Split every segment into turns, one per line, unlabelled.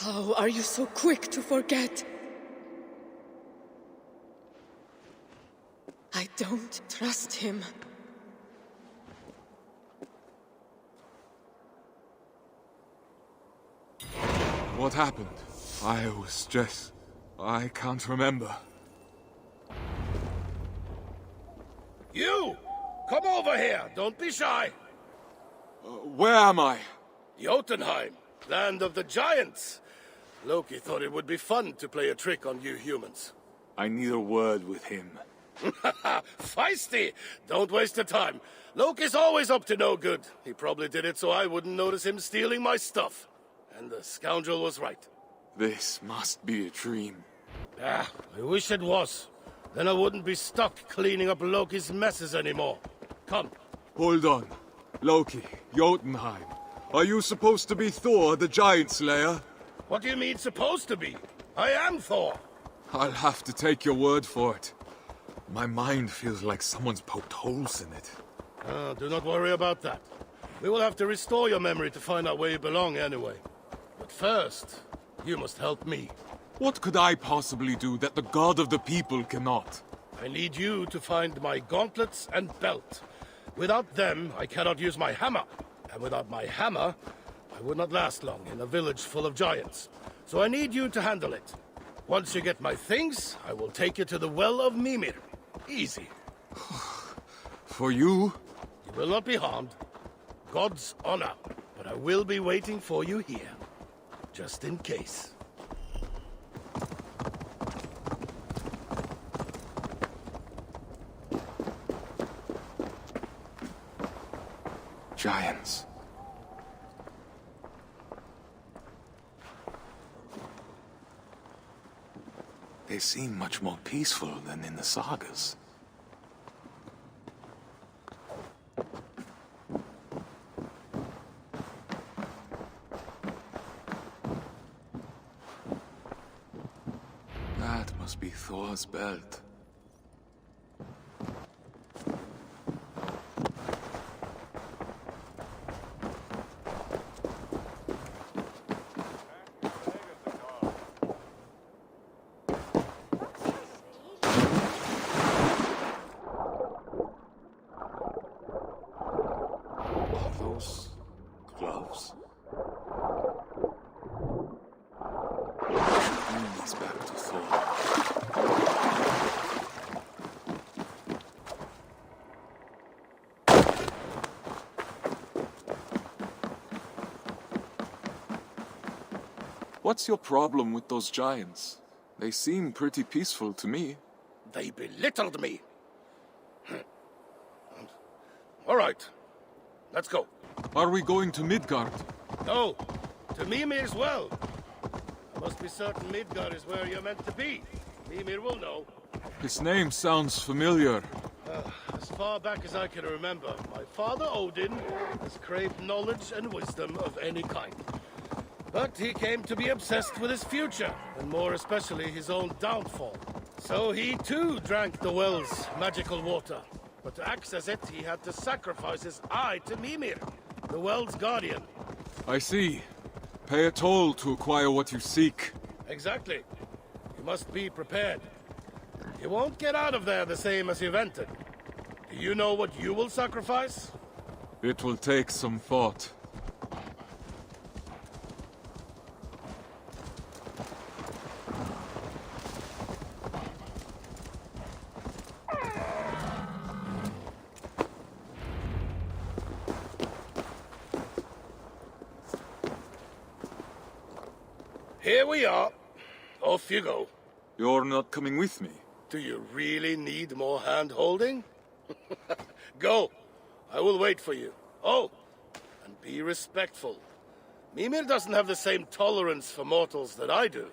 How are you so quick to forget? I don't trust him.
What happened? I was just... I can't remember.
You! Come over here, don't be shy.
Where am I?
Jotunheim, land of the giants. Loki thought it would be fun to play a trick on you humans.
I need a word with him.
Feisty! Don't waste the time. Loki's always up to no good. He probably did it so I wouldn't notice him stealing my stuff. And the scoundrel was right.
This must be a dream.
Ah, I wish it was. Then I wouldn't be stuck cleaning up Loki's messes anymore. Come.
Hold on. Loki, Jotunheim. Are you supposed to be Thor, the giant slayer?
What do you mean supposed to be? I am Thor.
I'll have to take your word for it. My mind feels like someone's poked holes in it.
Do not worry about that. We will have to restore your memory to find out where you belong anyway. But first, you must help me.
What could I possibly do that the god of the people cannot?
I need you to find my gauntlets and belt. Without them, I cannot use my hammer. And without my hammer, I would not last long in a village full of giants. So I need you to handle it. Once you get my things, I will take you to the Well of Mimir. Easy.
For you?
You will not be harmed. God's honor. But I will be waiting for you here. Just in case.
Giants. They seem much more peaceful than in the sagas. That must be Thor's belt. Gloves? Bring these back to Thor. What's your problem with those giants? They seem pretty peaceful to me.
They belittled me. All right, let's go.
Are we going to Midgard?
No, to Mimir's well. I must be certain Midgard is where you're meant to be. Mimir will know.
His name sounds familiar.
As far back as I can remember, my father Odin has craved knowledge and wisdom of any kind. But he came to be obsessed with his future, and more especially his own downfall. So he too drank the well's magical water. But to access it, he had to sacrifice his eye to Mimir, the well's guardian.
I see. Pay a toll to acquire what you seek.
Exactly. You must be prepared. You won't get out of there the same as you've entered. Do you know what you will sacrifice?
It will take some thought.
Here we are. Off you go.
You're not coming with me.
Do you really need more hand-holding? Go. I will wait for you. Oh, and be respectful. Mimir doesn't have the same tolerance for mortals that I do.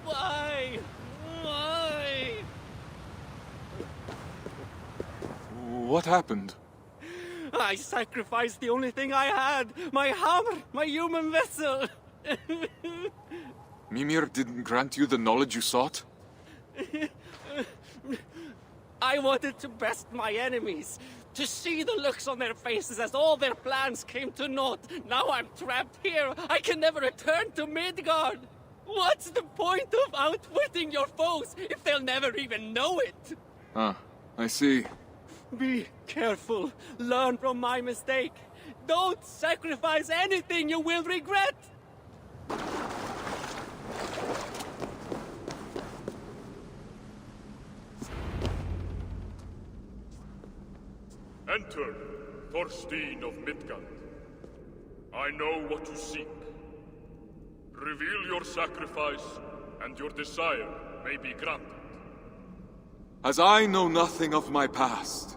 Why? Why?
What happened?
I sacrificed the only thing I had. My hammer, my human vessel.
Mimir didn't grant you the knowledge you sought?
I wanted to best my enemies. To see the looks on their faces as all their plans came to naught. Now I'm trapped here. I can never return to Midgard. What's the point of outwitting your foes if they'll never even know it?
Ah, I see.
Be careful. Learn from my mistake. Don't sacrifice anything you will regret.
Enter, Thorsteinn of Midgard. I know what you seek. Reveal your sacrifice, and your desire may be granted.
As I know nothing of my past,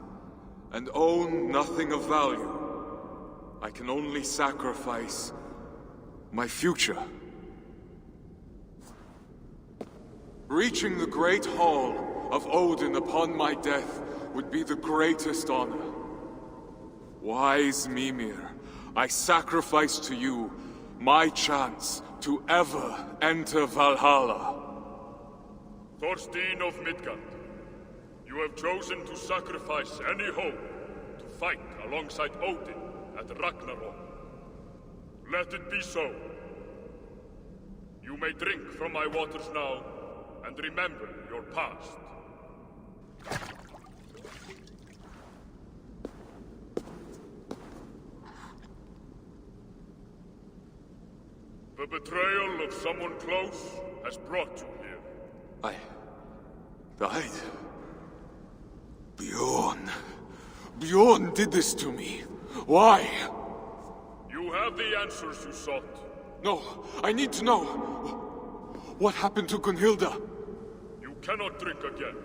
and own nothing of value, I can only sacrifice my future. Reaching the great hall of Odin upon my death would be the greatest honor. Wise Mimir, I sacrifice to you my chance to ever enter Valhalla.
Thorsteinn of Midgard, you have chosen to sacrifice any hope to fight alongside Odin at Ragnarok. Let it be so. You may drink from my waters now, and remember your past. The betrayal of someone close has brought you here.
I died. Bjorn. Bjorn did this to me. Why?
You have the answers you sought.
No, I need to know. What happened to Gunnhilda?
You cannot drink again.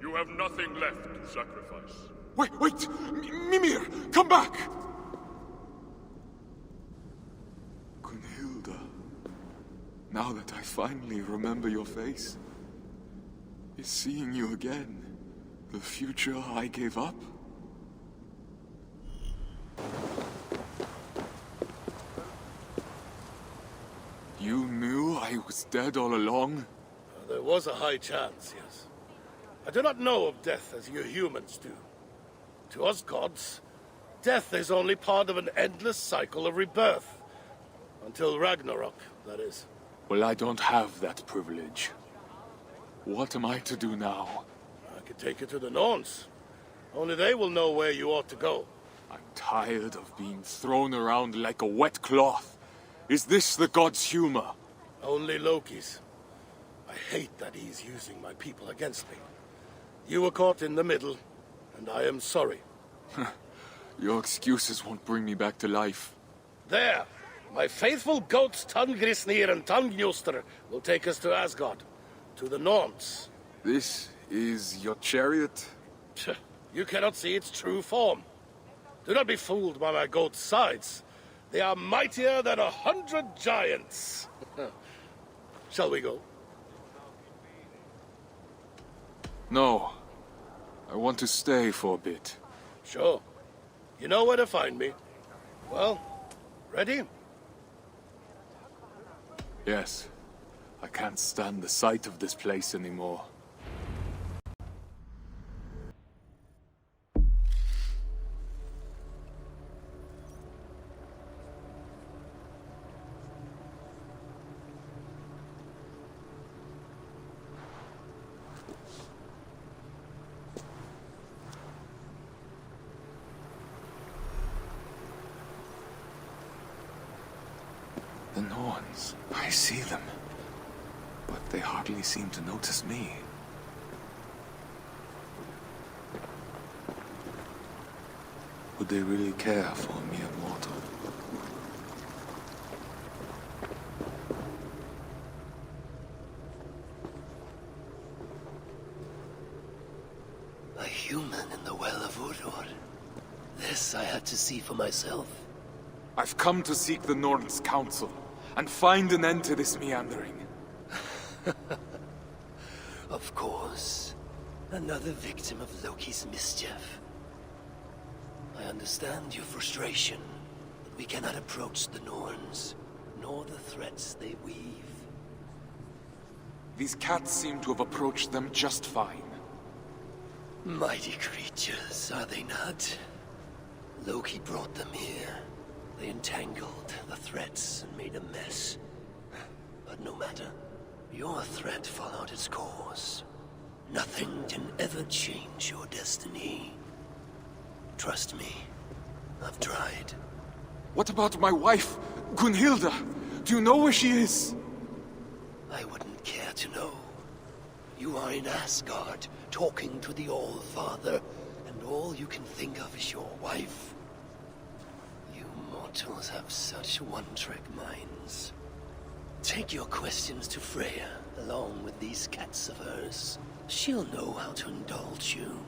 You have nothing left to sacrifice.
Wait! Mimir, come back! Gunnhilda. Now that I finally remember your face, is seeing you again the future I gave up? You knew I was dead all along?
There was a high chance, yes. I do not know of death as you humans do. To us gods, death is only part of an endless cycle of rebirth. Until Ragnarok, that is.
Well, I don't have that privilege. What am I to do now?
I could take you to the Norns. Only they will know where you ought to go.
I'm tired of being thrown around like a wet cloth. Is this the god's humor?
Only Loki's. I hate that he's using my people against me. You were caught in the middle, and I am sorry.
Your excuses won't bring me back to life.
There! My faithful goats Tangrisnir and Tangnjoster will take us to Asgard. To the Norns.
This is your chariot?
You cannot see its true form. Do not be fooled by my goat's sides. They are mightier than 100 giants. Shall we go?
No. I want to stay for a bit.
Sure. You know where to find me. Well, ready?
Yes. I can't stand the sight of this place anymore. The Norns. I see them. But they hardly seem to notice me. Would they really care for a mere mortal?
A human in the Well of Urur. This I had to see for myself.
I've come to seek the Norns' counsel, and find an end to this meandering.
Of course. Another victim of Loki's mischief. I understand your frustration, but we cannot approach the Norns, nor the threats they weave.
These cats seem to have approached them just fine.
Mighty creatures, are they not? Loki brought them here. They entangled the threats and made a mess. But no matter. Your threat followed its course. Nothing can ever change your destiny. Trust me, I've tried.
What about my wife, Gunnhilda? Do you know where she is?
I wouldn't care to know. You are in Asgard, talking to the All-Father, and all you can think of is your wife. You mortals have such one-trick minds. Take your questions to Freyja, along with these cats of hers. She'll know how to indulge you.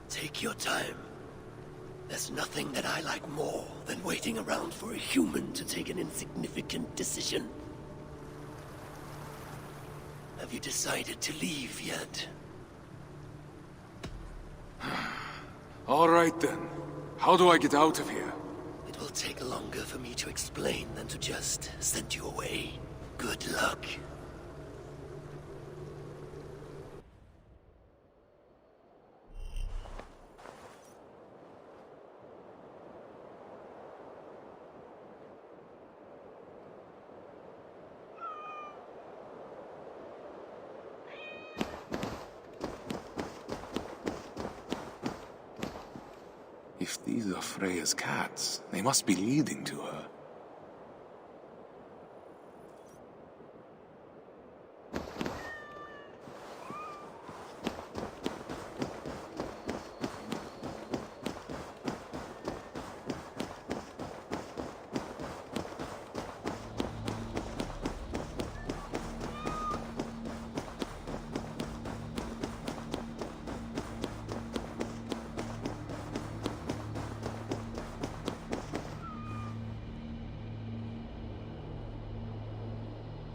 Take your time. There's nothing that I like more than waiting around for a human to take an insignificant decision. Have you decided to leave yet?
All right then. How do I get out of here?
It will take longer for me to explain than to just send you away. Good luck.
If these are Freyja's cats, they must be leading to her.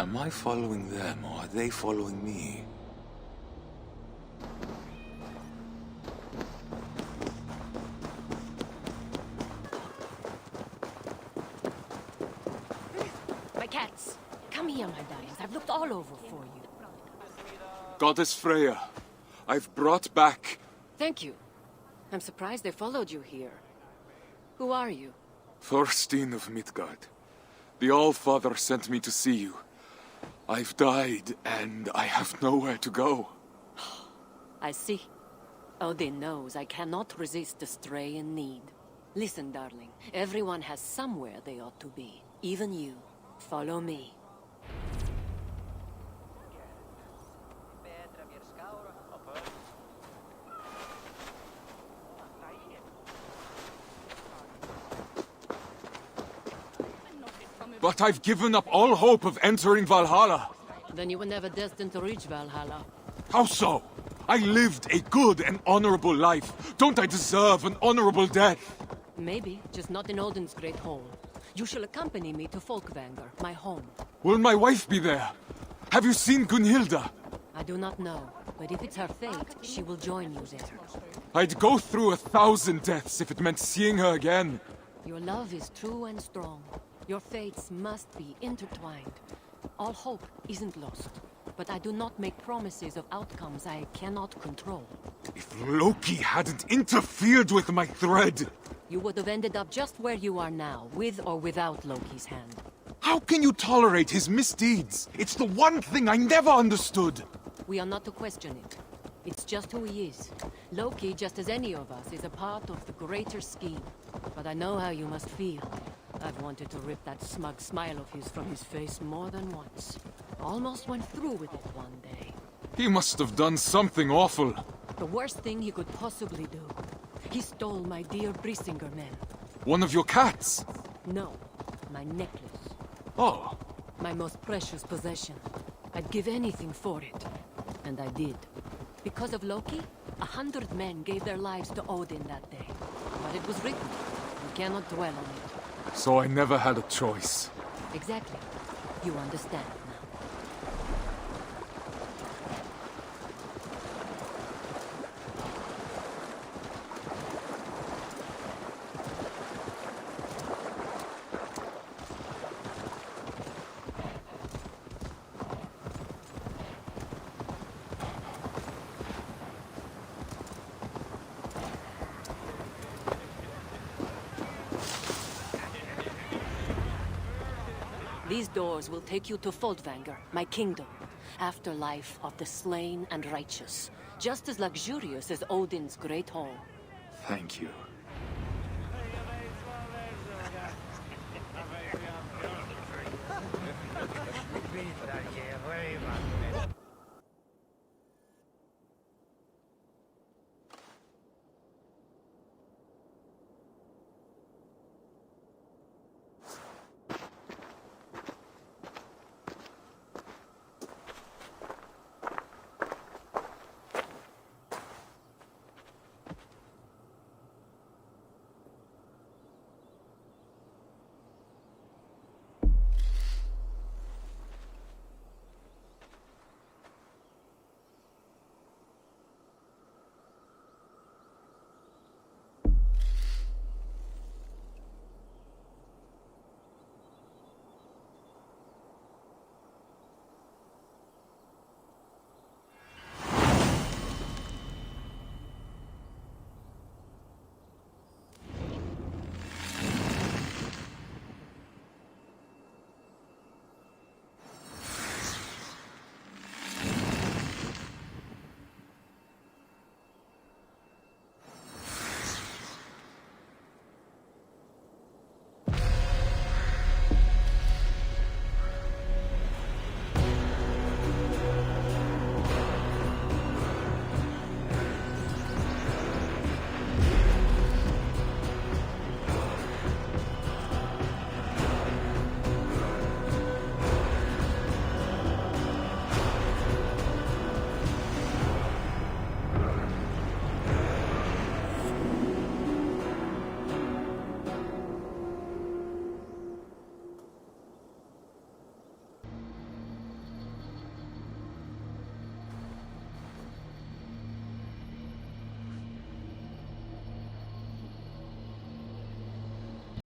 Am I following them, or are they following me?
My cats! Come here, my darlings. I've looked all over for you.
Goddess Freyja, I've brought back...
Thank you. I'm surprised they followed you here. Who are you?
Thorsteinn of Midgard. The All-Father sent me to see you. I've died, and I have nowhere to go.
I see. Odin knows I cannot resist a stray in need. Listen, darling. Everyone has somewhere they ought to be. Even you. Follow me.
But I've given up all hope of entering Valhalla.
Then you were never destined to reach Valhalla.
How so? I lived a good and honorable life. Don't I deserve an honorable death?
Maybe, just not in Odin's great hall. You shall accompany me to Folkvanger, my home.
Will my wife be there? Have you seen Gunnhilda?
I do not know, but if it's her fate, she will join you there.
I'd go through 1,000 deaths if it meant seeing her again.
Your love is true and strong. Your fates must be intertwined. All hope isn't lost, but I do not make promises of outcomes I cannot control.
If Loki hadn't interfered with my thread...
You would have ended up just where you are now, with or without Loki's hand.
How can you tolerate his misdeeds? It's the one thing I never understood.
We are not to question it. It's just who he is. Loki, just as any of us, is a part of the greater scheme. But I know how you must feel. I've wanted to rip that smug smile of his from his face more than once. Almost went through with it one day.
He must have done something awful.
The worst thing he could possibly do. He stole my dear Brisingar men.
One of your cats?
No, my necklace.
Oh.
My most precious possession. I'd give anything for it. And I did. Because of Loki, 100 men gave their lives to Odin that day. But it was written. We cannot dwell on it.
So I never had a choice.
Exactly. You understand now. These doors will take you to Foldvanger, my kingdom. Afterlife of the slain and righteous. Just as luxurious as Odin's great hall.
Thank you.